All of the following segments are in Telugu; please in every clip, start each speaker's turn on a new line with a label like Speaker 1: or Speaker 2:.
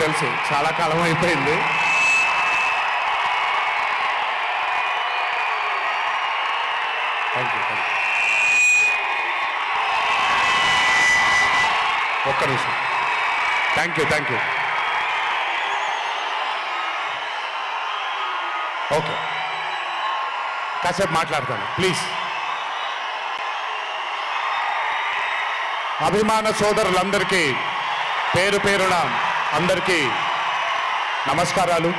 Speaker 1: తెలుసు చాలా కాలం అయిపోయింది. ఒక్క నిమిషం. Thank you. ఓకే, కాసేపు మాట్లాడతాను ప్లీజ్. అభిమాన సోదరులందరికీ పేరు పేరున అందరికీ నమస్కారాలు.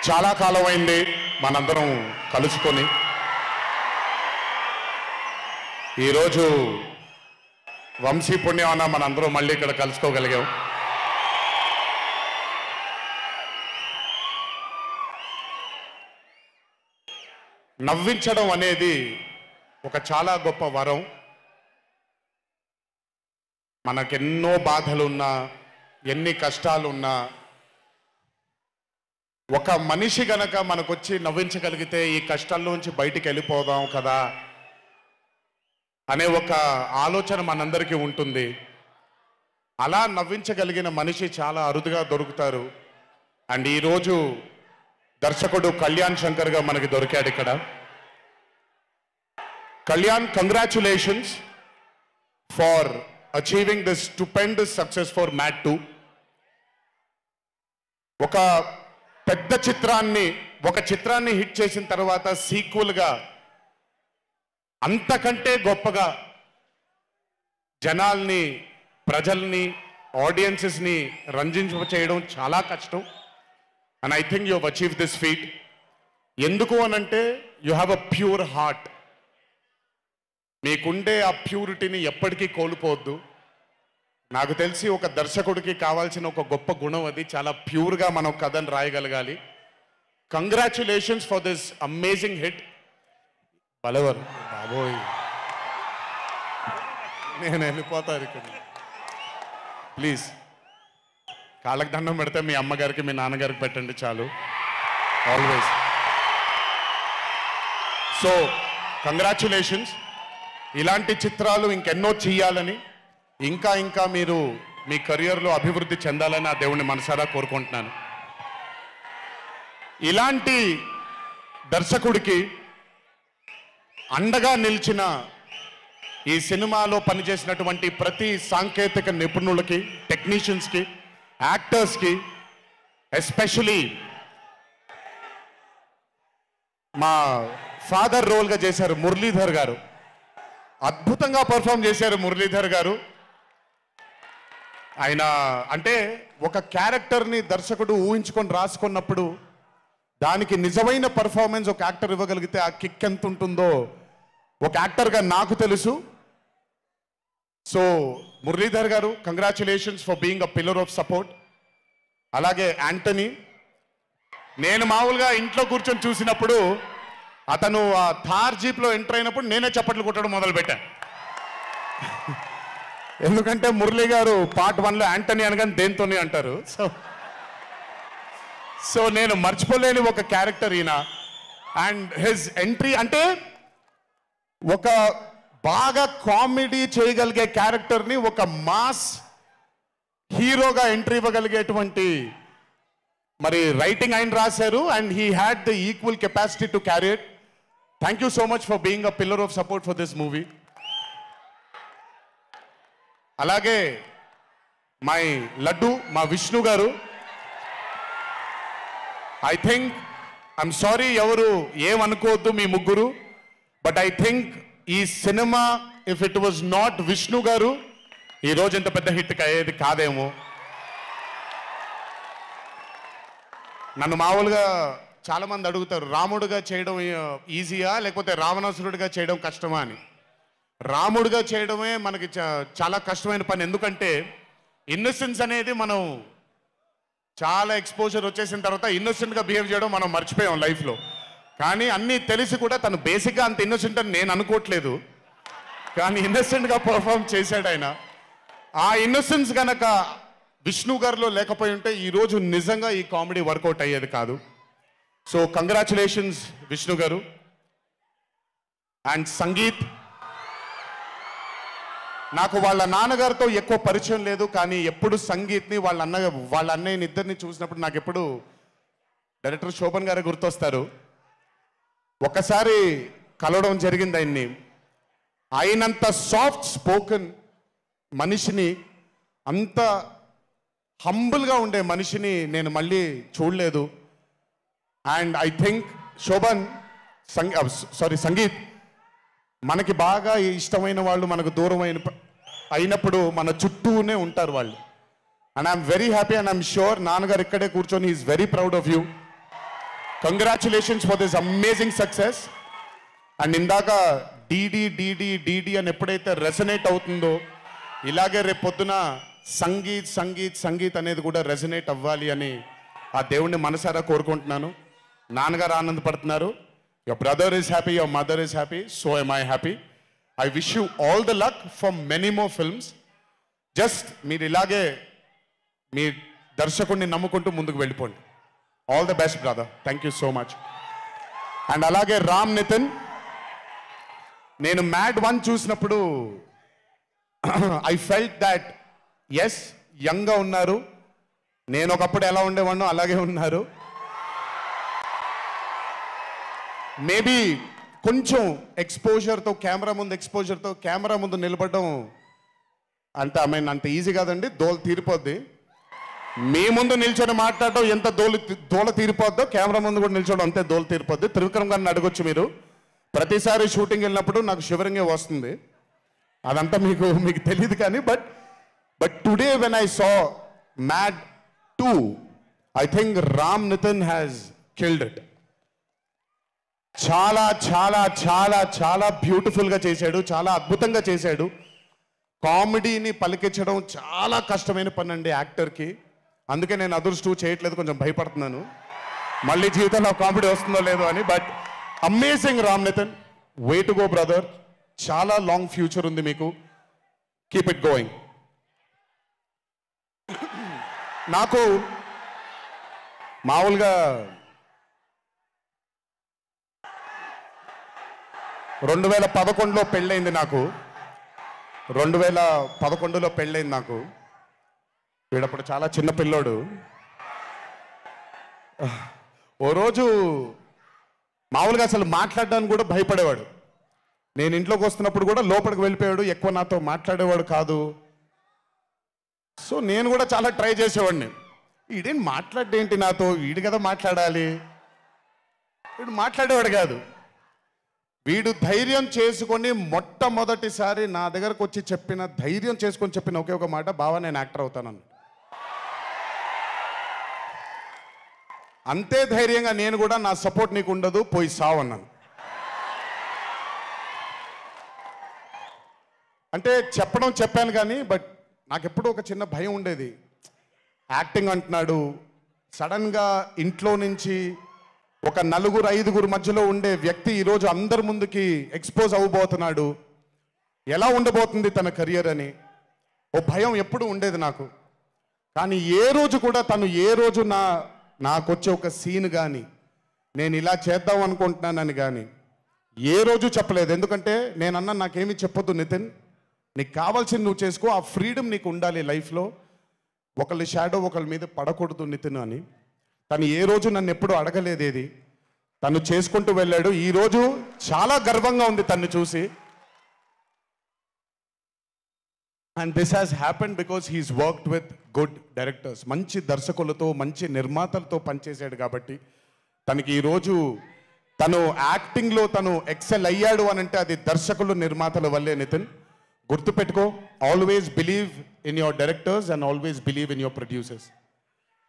Speaker 1: చాలా కాలం అయింది మనందరం కలుసుకొని. ఈరోజు వంశీ పుణ్యమన్న మనందరం మళ్ళీ ఇక్కడ కలుసుకోగలిగాం. నవ్వించడం అనేది ఒక చాలా గొప్ప వరం. మనకెన్నో బాధలున్నా, ఎన్ని కష్టాలున్నా, ఒక మనిషి గనక మనకొచ్చి నవ్వించగలిగితే ఈ కష్టాల్లోంచి బయటికి వెళ్ళిపోదాం కదా అనే ఒక ఆలోచన మనందరికీ ఉంటుంది. అలా నవ్వించగలిగిన మనిషి చాలా అరుదుగా దొరుకుతారు. అండ్ ఈరోజు దర్శకుడు కళ్యాణ్ శంకర్గా మనకి దొరికాడు ఇక్కడ. Kalyan, congratulations for achieving this stupendous success for Mad 2. ఒక పెద్ద చిత్రాన్ని హిట్ చేసిన తర్వాత సీక్వెల్గా అంతకంటే గొప్పగా జనాల్ని, ప్రజల్ని, ఆడియన్సెస్ని రంజింపచేయడం చాలా కష్టం. And I think you have achieve this feat. ఎందుకు అనంటే you have a pure heart. మీకుండే ఆ ప్యూరిటీని ఎప్పటికీ కోల్పోవద్దు. నాకు తెలిసి ఒక దర్శకుడికి కావాల్సిన ఒక గొప్ప గుణం అది. చాలా ప్యూర్గా మనం కథను రాయగలగాలి. Congratulations for this amazing hit. బలవర్ బాబోయ్, నేను వెళ్ళిపోతాను ఇక్కడ. ప్లీజ్ కాళ్ళకి దండం పెడితే మీ అమ్మగారికి, మీ నాన్నగారికి పెట్టండి చాలు. ఆల్వేస్. So congratulations. ఇలాంటి చిత్రాలు ఇంకెన్నో చెయ్యాలని, ఇంకా మీరు మీ కెరియర్లో అభివృద్ధి చెందాలని ఆ దేవుణ్ణి మనసారా కోరుకుంటున్నాను. ఇలాంటి దర్శకుడికి అండగా నిలిచిన ఈ సినిమాలో పనిచేసినటువంటి ప్రతి సాంకేతిక నిపుణులకి, టెక్నీషియన్స్కి, యాక్టర్స్కి, ఎస్పెషలీ మా ఫాదర్ రోల్గా చేశారు మురళీధర్ గారు. అద్భుతంగా పర్ఫామ్ చేశారు మురళీధర్ గారు. ఆయన అంటే ఒక క్యారెక్టర్ని దర్శకుడు ఊహించుకొని రాసుకున్నప్పుడు దానికి నిజమైన పర్ఫార్మెన్స్ ఒక యాక్టర్ ఇవ్వగలిగితే ఆ కిక్ ఎంత ఉంటుందో ఒక యాక్టర్గా నాకు తెలుసు. సో మురళీధర్ గారు, congratulations for being a pillar of support. అలాగే యాంటనీ, నేను మామూలుగా ఇంట్లో కూర్చొని చూసినప్పుడు అతను ఆ థార్ జీప్లో ఎంటర్ అయినప్పుడు నేనే చప్పట్లు కొట్టడం మొదలుపెట్టాను. ఎందుకంటే మురళీ గారు పార్ట్ 1లో యాంటనీ అనగానే దేంతోనే అంటారు. సో నేను మర్చిపోలేని ఒక క్యారెక్టర్ ఈయన. అండ్ హిజ్ ఎంట్రీ అంటే ఒక బాగా కామెడీ చేయగలిగే క్యారెక్టర్ని ఒక మాస్ హీరోగా ఎంట్రీ ఇవ్వగలిగేటువంటి మరి రైటింగ్ ఆయన రాశారు. And he had the equal capacity to carry it. Thank you so much for being a pillar of support for this movie. అలాగే మై లడ్డు, మా విష్ణు గారు. ఐ థింక్, ఐఎమ్ సారీ ఎవరు ఏమనుకోవద్దు మీ ముగ్గురు, బట్ ఐ థింక్ ఈ cinema if it was not Vishnu గారు ఈరోజు ఇంత పెద్ద హిట్ అయ్యేది కాదేమో. నన్ను మామూలుగా చాలామంది అడుగుతారు, రాముడుగా చేయడం ఈజీయా లేకపోతే రావణాసురుడిగా చేయడం కష్టమా అని. రాముడుగా చేయడమే మనకి చాలా కష్టమైన పని. ఎందుకంటే ఇన్నోసెన్స్ అనేది మనం చాలా ఎక్స్పోజర్ వచ్చేసిన తర్వాత ఇన్నోసెంట్గా బిహేవ్ చేయడం మనం మర్చిపోయాం లైఫ్లో. కానీ అన్నీ తెలిసి కూడా తను బేసిక్గా అంత ఇన్నోసెంట్ అని నేను అనుకోవట్లేదు, కానీ ఇన్నోసెంట్గా పర్ఫామ్ చేశాడు ఆయన. ఆ ఇన్నోసెన్స్ గనక విష్ణు గారిలో లేకపోయి ఉంటే ఈరోజు నిజంగా ఈ కామెడీ వర్కౌట్ అయ్యేది కాదు. సో కంగ్రాచులేషన్స్ విష్ణు గారు. అండ్ సంగీత్, నాకు వాళ్ళ నాన్నగారితో ఎక్కువ పరిచయం లేదు, కానీ ఎప్పుడు సంగీత్ని వాళ్ళ అన్నయ్యని ఇద్దరిని చూసినప్పుడు నాకు ఎప్పుడు డైరెక్టర్ శోభన్ గారే గుర్తొస్తారు. ఒకసారి కలవడం జరిగింది ఆయన్ని. అయినంత సాఫ్ట్ స్పోకెన్ మనిషిని, అంత హంబుల్గా ఉండే మనిషిని నేను మళ్ళీ చూడలేదు. And I think Shobhan Sangeeth మనకి బాగా ఇష్టమైన వాళ్ళు మనకు దూరం అయినప్పుడు మన చుట్టూనే ఉంటారు వాళ్ళు. And I'm very happy and I'm sure నాన్నగారు ఇక్కడే కూర్చొని is very proud of you. Congratulations for this amazing success. And ఇందాక డీడీ అని ఎప్పుడైతే రెసనేట్ అవుతుందో, ఇలాగే రేపు పొద్దున సంగీత్ అనేది కూడా రెసనేట్ అవ్వాలి అని ఆ దేవుణ్ణి మనసారా కోరుకుంటున్నాను. నాన్నగారు ఆనందపడుతున్నారు. Your brother is happy, your mother is happy, so am I happy. I wish you all the luck for many more films. Just మీరు ఇలాగే మీ దర్శకుడిని నమ్ముకుంటూ ముందుకు వెళ్ళిపోండి. All the best brother. Thank you so much. And అలాగే రామ్ నితిన్, నేను మ్యాడ్ 1 చూసినప్పుడు ఐ ఫెల్ట్ దాట్ ఎస్ యంగ్గా ఉన్నారు, నేను ఒకప్పుడు ఎలా ఉండేవాడినో అలాగే ఉన్నారు. మేబీ కొంచెం ఎక్స్పోజర్తో కెమెరా ముందు నిలబడడం అంత ఈజీ కాదండి, దోల తీరిపోద్ది. మీ ముందు నిల్చొని మాట్లాడడం ఎంత దోల తీరిపోద్దో, కెమెరా ముందు కూడా నిల్చోవడం అంతే దోల తీరిపోద్ది. త్రివిక్రమ్ గారిని అడగొచ్చు మీరు. ప్రతిసారి షూటింగ్ వెళ్ళినప్పుడు నాకు షివరింగే వస్తుంది. అదంతా మీకు తెలియదు కానీ but today when I saw Mad 2 I think Ram Nitin has killed it. చాలా చాలా చాలా చాలా బ్యూటిఫుల్గా చేశాడు, చాలా అద్భుతంగా చేశాడు. కామెడీని పలికించడం చాలా కష్టమైన పని అండి యాక్టర్కి. అందుకే నేను అదర్స్ 2 చేయట్లేదు, కొంచెం భయపడుతున్నాను మళ్ళీ జీవితంలో కామెడీ వస్తుందో లేదో అని. But amazing Ram Nithin, way to go brother. చాలా లాంగ్ ఫ్యూచర్ ఉంది మీకు. Keep it going. నాకు మామూలుగా 2011లో పెళ్ళైంది నాకు. 2011లో పెళ్ళైంది నాకు. వీడప్పుడు చాలా చిన్న పిల్లోడు. ఓ రోజు మామూలుగా అసలు మాట్లాడడానికి కూడా భయపడేవాడు. నేను ఇంట్లోకి వస్తున్నప్పుడు కూడా లోపలికి వెళ్ళిపోయాడు, ఎక్కువ నాతో మాట్లాడేవాడు కాదు. సో నేను కూడా చాలా ట్రై చేసేవాడిని. వీడేం మాట్లాడేంటి నాతో, వీడు కదా మాట్లాడాలి. వీడు మాట్లాడేవాడు కాదు. వీడు ధైర్యం చేసుకొని మొట్టమొదటిసారి నా దగ్గరకు వచ్చి ధైర్యం చేసుకొని చెప్పిన ఒకే ఒక మాట, బావా నేను యాక్టర్ అవుతానని. అంతే ధైర్యంగా నేను కూడా నా సపోర్ట్ నీకు ఉండదు, పోయి సావు అన్నాను. అంటే చెప్పాను కానీ బట్ నాకు ఎప్పుడూ ఒక చిన్న భయం ఉండేది. యాక్టింగ్ అంటున్నాడు, సడన్గా ఇంట్లో నుంచి ఒక 4-5 మధ్యలో ఉండే వ్యక్తి ఈరోజు అందరి ముందుకి ఎక్స్పోజ్ అవ్వబోతున్నాడు, ఎలా ఉండబోతుంది తన కెరియర్ అని ఓ భయం ఎప్పుడు ఉండేది నాకు. కానీ ఏ రోజు నాకు వచ్చే ఒక సీన్ కానీ నేను ఇలా చేద్దాం అనుకుంటున్నానని కానీ ఏ రోజు చెప్పలేదు. ఎందుకంటే నేనన్నా నాకేమీ చెప్పొద్దు నితిన్, నీకు కావాల్సింది నువ్వు చేసుకో, ఆ ఫ్రీడమ్ నీకు ఉండాలి లైఫ్లో, ఒకళ్ళ షాడో ఒకళ్ళ మీద పడకూడదు నితిన్ అని. తను ఏ రోజు నన్ను ఎప్పుడు అడగలేదేది, తను చేసుకుంటూ వెళ్ళాడు. ఈరోజు చాలా గర్వంగా ఉంది తను చూసి. And this has happened because he's worked with good directors. మంచి దర్శకులతో మంచి నిర్మాతలతో పనిచేశాడు కాబట్టి తనకి ఈరోజు తను యాక్టింగ్లో తను ఎక్సెల్ అయ్యాడు అని అంటే అది దర్శకులు నిర్మాతల వల్లే. నితిన్ గుర్తుపెట్టుకో, always believe in your directors and always believe in your producers.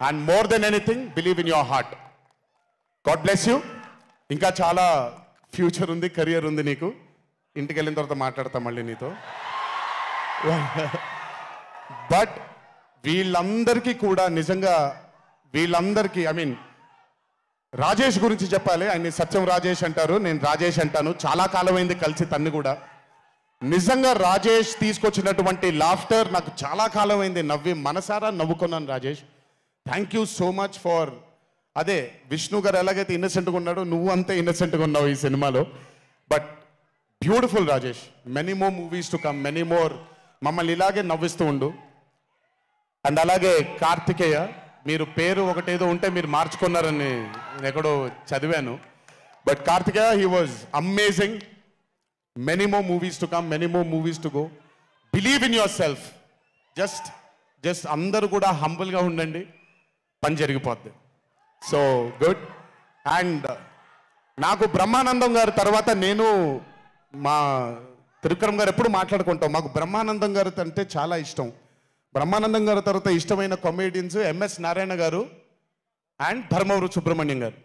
Speaker 1: And more than anything believe in your heart. God bless you. ఇంకా చాలా ఫ్యూచర్ ఉంది, కెరియర్ ఉంది నీకు. ఇంటికి వెళ్ళిన తర్వాత మాట్లాడతాం మళ్ళీ నీతో. బట్ వీళ్ళందరికీ కూడా నిజంగా ఐ మీన్ రాజేష్ గురించి చెప్పాలి. ఆయన్ని సత్యం రాజేష్ అంటారు, నేను రాజేష్ అంటాను. చాలా కాలమైంది కలిసి తన్ని కూడా. నిజంగా రాజేష్ తీసుకొచ్చినటువంటి లాఫ్టర్ నాకు చాలా కాలమైంది, మనసారా నవ్వుకున్నాను. Rajesh thank you so much for. అదే విష్ణు గారు ఎలాగైతే ఇన్నసెంట్గా ఉన్నాడో నువ్వు అంతే ఇన్నసెంట్గా ఉన్నావు ఈ సినిమాలో. But beautiful Rajesh. Many more movies to come, many more మమ్మల్ని ఇలాగే నవ్విస్తూ ఉండు. అండ్ అలాగే కార్తికేయ, మీరు పేరు ఒకటేదో ఉంటే మీరు మార్చుకున్నారని నేను ఎక్కడో చదివాను. But Karthikeya, he was amazing. Many more movies to come, many more movies to go. Believe in yourself. Just అందరూ కూడా హంబుల్గా ఉండండి, పని జరిగిపోద్ది. So good. అండ్ నాకు బ్రహ్మానందం గారి తర్వాత నేను మా త్రివిక్రమ్ గారు ఎప్పుడు మాట్లాడుకుంటాం. మాకు బ్రహ్మానందం గారు అంటే చాలా ఇష్టం. బ్రహ్మానందం గారి తర్వాత ఇష్టమైన కామెడియన్స్ ఎంఎస్ నారాయణ గారు అండ్ ధర్మవరం సుబ్రహ్మణ్యం గారు.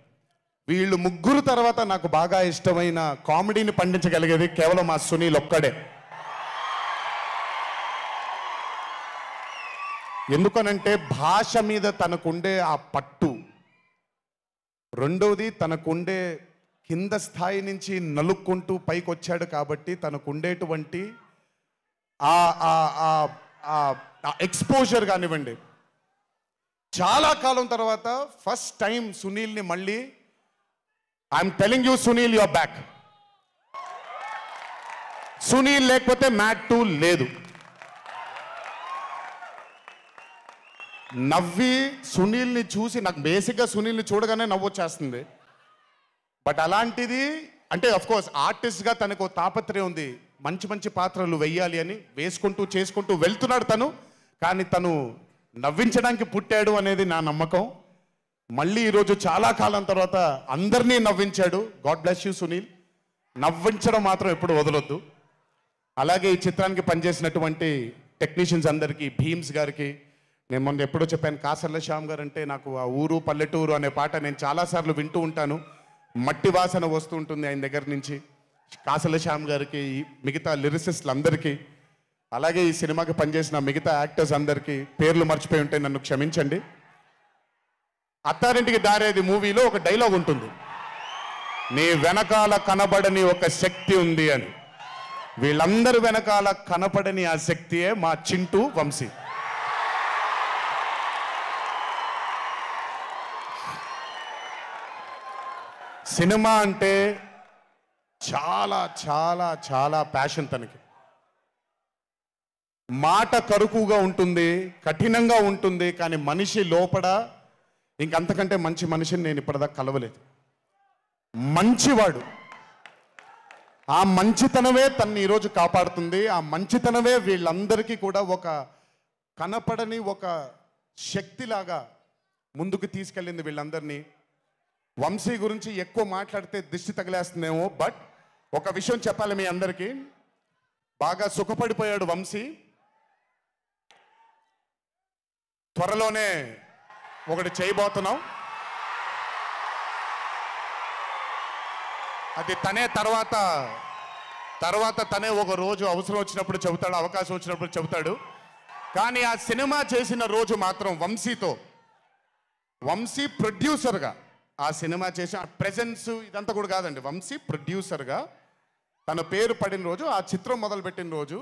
Speaker 1: వీళ్ళు ముగ్గురు తర్వాత నాకు బాగా ఇష్టమైన కామెడీని పండించగలిగేది కేవలం మా సునీల్ ఒక్కడే. ఎందుకనంటే భాష మీద తనకుండే ఆ పట్టు, రెండవది తనకుండే కింద స్థాయి నుంచి నలుక్కుంటూ పైకి వచ్చాడు కాబట్టి తనకుండేటువంటి ఎక్స్పోజర్ కానివ్వండి. చాలా కాలం తర్వాత ఫస్ట్ టైం సునీల్ని మళ్ళీ I'm telling you Sunil, your back. Sunil లేకపోతే మ్యాట్ 2 లేదు. నవ్వి సునీల్ని చూసి నాకు బేసిక్గా సునీల్ని చూడగానే నవ్వొచ్చేస్తుంది. బట్ అలాంటిది అంటే అఫ్కోర్స్ ఆర్టిస్ట్గా తనకు తాపత్రయం ఉంది, మంచి మంచి పాత్రలు వెయ్యాలి అని వేసుకుంటూ చేసుకుంటూ వెళ్తున్నాడు తను. కానీ తను నవ్వించడానికి పుట్టాడు అనేది నా నమ్మకం. మళ్ళీ ఈరోజు చాలా కాలం తర్వాత అందరినీ నవ్వించాడు. God bless you Sunil. నవ్వించడం మాత్రం ఎప్పుడు వదలొద్దు. అలాగే ఈ చిత్రానికి పనిచేసినటువంటి టెక్నీషియన్స్ అందరికీ, భీమ్స్ గారికి, నేను మొన్న ఎప్పుడో చెప్పాను, కాసర్ల శ్యామ్ గారు అంటే నాకు ఆ ఊరు పల్లెటూరు అనే పాట నేను చాలాసార్లు వింటూ ఉంటాను. మట్టి వాసన వస్తూ ఉంటుంది ఆయన దగ్గర నుంచి. కాసర్ల శ్యామ్ గారికి, మిగతా లిరిసిస్టులు అందరికీ, అలాగే ఈ సినిమాకి పనిచేసిన మిగతా యాక్టర్స్ అందరికీ పేర్లు మర్చిపోయి ఉంటే నన్ను క్షమించండి. అత్తారింటికి దారేది మూవీలో ఒక డైలాగ్ ఉంటుంది, నీ వెనకాల కనబడని ఒక శక్తి ఉంది అని. వీళ్ళందరి వెనకాల కనపడని ఆ శక్తియే మా చింటూ వంశీ. సినిమా అంటే చాలా చాలా చాలా ప్యాషన్ తనకి. మాట కరుకుగా ఉంటుంది, కఠినంగా ఉంటుంది, కానీ మనిషి లోపల ఇంకంతకంటే మంచి మనిషిని నేను ఇప్పటిదాకా కలవలేదు. మంచివాడు. ఆ మంచితనమే తన్ని ఈరోజు కాపాడుతుంది. ఆ మంచితనమే వీళ్ళందరికీ కూడా ఒక కనపడని ఒక శక్తిలాగా ముందుకు తీసుకెళ్ళింది వీళ్ళందరినీ. వంశీ గురించి ఎక్కువ మాట్లాడితే దిష్టి తగిలేస్తుందేమో, బట్ ఒక విషయం చెప్పాలి మీ అందరికీ. బాగా సుఖపడిపోయాడు వంశీ. త్వరలోనే ఒకటి చేయబోతున్నాం. అది తనే తర్వాత తనే ఒక రోజు అవసరం వచ్చినప్పుడు చెబుతాడు, అవకాశం వచ్చినప్పుడు చెబుతాడు. కానీ ఆ సినిమా చేసిన రోజు మాత్రం వంశీతో, వంశీ ప్రొడ్యూసర్గా ఆ సినిమా చేసిన ప్రెజెన్స్ ఇదంతా కూడా కాదండి, వంశీ ప్రొడ్యూసర్గా తన పేరు పడిన రోజు, ఆ చిత్రం మొదలుపెట్టిన రోజు,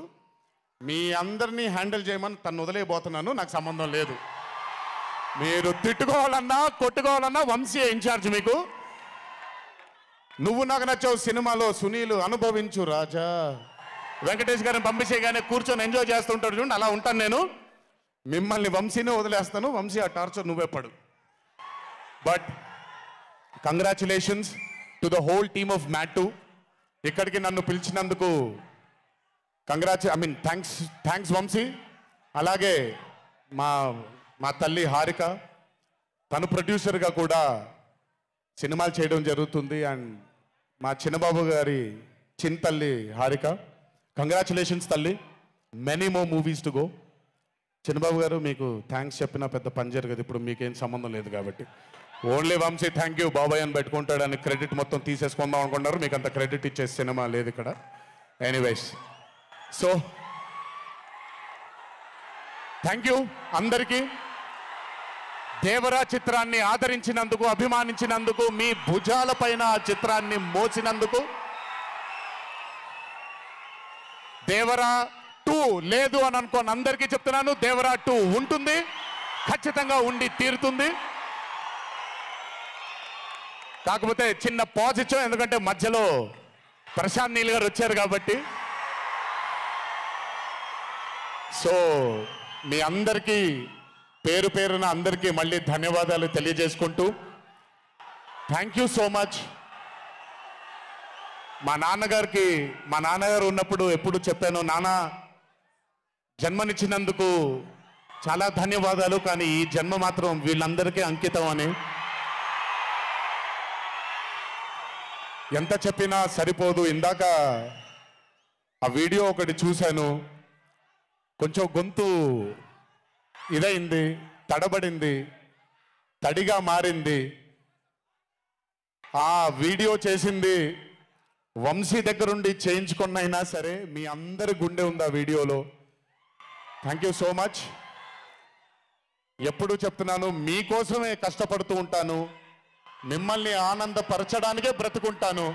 Speaker 1: మీ అందరినీ హ్యాండిల్ చేయమని తను వదిలేయబోతున్నాను, నాకు సంబంధం లేదు. మీరు తిట్టుకోవాలన్నా కొట్టుకోవాలన్నా వంశీ ఇన్ఛార్జ్ మీకు. నువ్వు నాకు నచ్చావు సినిమాలో సునీల్ అనుభవించు రాజా, వెంకటేష్ గారిని పంపించేయగానే కూర్చొని ఎంజాయ్ చేస్తుంటాడు చూడండి, అలా ఉంటాను నేను. మిమ్మల్ని వంశీనే వదిలేస్తాను, వంశీ ఆ టార్చర్ నువ్వే పడు. But congratulations to the whole team of Mad 2. ఇక్కడికి నన్ను పిలిచినందుకు థ్యాంక్స్ వంశీ. అలాగే మా తల్లి హారిక, తను ప్రొడ్యూసర్గా కూడా సినిమాలు చేయడం జరుగుతుంది. అండ్ మా చిన్నబాబు గారి తల్లి హారిక, కంగ్రాచులేషన్స్ తల్లి, many more movies to go. Chinnababu గారు మీకు థ్యాంక్స్ చెప్పినా పెద్ద పని జరగదు, ఇప్పుడు మీకేం సంబంధం లేదు కాబట్టి. ఓన్లీ వంశీ థ్యాంక్ యూ బాబాయ్ అని పెట్టుకుంటాడని క్రెడిట్ మొత్తం తీసేసుకుందాం అనుకుంటారు. మీకు అంత క్రెడిట్ ఇచ్చే సినిమా లేదు ఇక్కడ. ఎనీవేస్, సో థ్యాంక్ యూ అందరికీ. దేవరా చిత్రాన్ని ఆదరించినందుకు, అభిమానించినందుకు, మీ భుజాల పైన ఆ చిత్రాన్ని మోసినందుకు. దేవరా 2 లేదు అని అనుకోని అందరికీ చెప్తున్నాను, దేవరా 2 ఉంటుంది, ఖచ్చితంగా ఉండి తీరుతుంది. కాకపోతే చిన్న పాజ్ ఇచ్చాం, ఎందుకంటే మధ్యలో ప్రశాంత్ నీల్ గారు వచ్చారు కాబట్టి. సో మీ అందరికీ పేరు పేరున అందరికీ మళ్ళీ ధన్యవాదాలు తెలియజేసుకుంటూ థ్యాంక్ యూ సో మచ్. మా నాన్నగారు ఉన్నప్పుడు ఎప్పుడు చెప్పాను, నాన్న జన్మనిచ్చినందుకు చాలా ధన్యవాదాలు, కానీ ఈ జన్మ మాత్రం వీళ్ళందరికీ అంకితం అని. ఎంత చెప్పినా సరిపోదు. ఇందాక ఆ వీడియో ఒకటి చూశాను, కొంచెం గొంతు ఇదైంది, తడబడింది, తడిగా మారింది. ఆ వీడియో చేసింది వంశీ దగ్గరుండి చేయించుకున్నైనా సరే మీ అందరి గుండె ఉంది ఆ వీడియోలో. Thank you so much. ఎప్పుడు చెప్తున్నాను, మీకోసమే కష్టపడుతూ ఉంటాను, మిమ్మల్ని ఆనందపరచడానికే బ్రతుకుంటాను.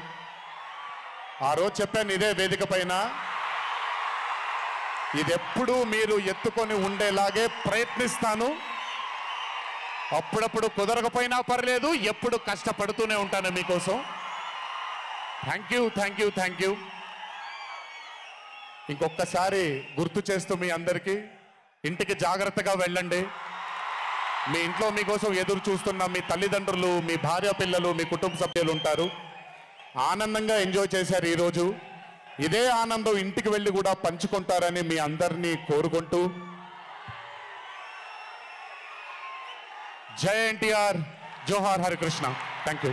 Speaker 1: ఆ రోజు చెప్పాను ఇదే వేదిక పైన, ఇది ఎప్పుడూ మీరు ఎత్తుకొని ఉండేలాగే ప్రయత్నిస్తాను. అప్పుడప్పుడు కుదరకపోయినా పర్లేదు, ఎప్పుడు కష్టపడుతూనే ఉంటాను మీకోసం. Thank you, thank you, thank you. ఇంకొకసారి గుర్తు చేస్తూ మీ అందరికీ, ఇంటికి జాగ్రత్తగా వెళ్ళండి. మీ ఇంట్లో మీకోసం ఎదురు చూస్తున్న మీ తల్లిదండ్రులు, మీ భార్య పిల్లలు, మీ కుటుంబ సభ్యులు ఉంటారు. ఆనందంగా ఎంజాయ్ చేశారు ఈరోజు. ఇదే ఆనందం ఇంటికి వెళ్ళి కూడా పంచుకుంటారని మీ అందరినీ కోరుకుంటూ, జై ఎన్టీఆర్, జోహార్ హరికృష్ణ. Thank you.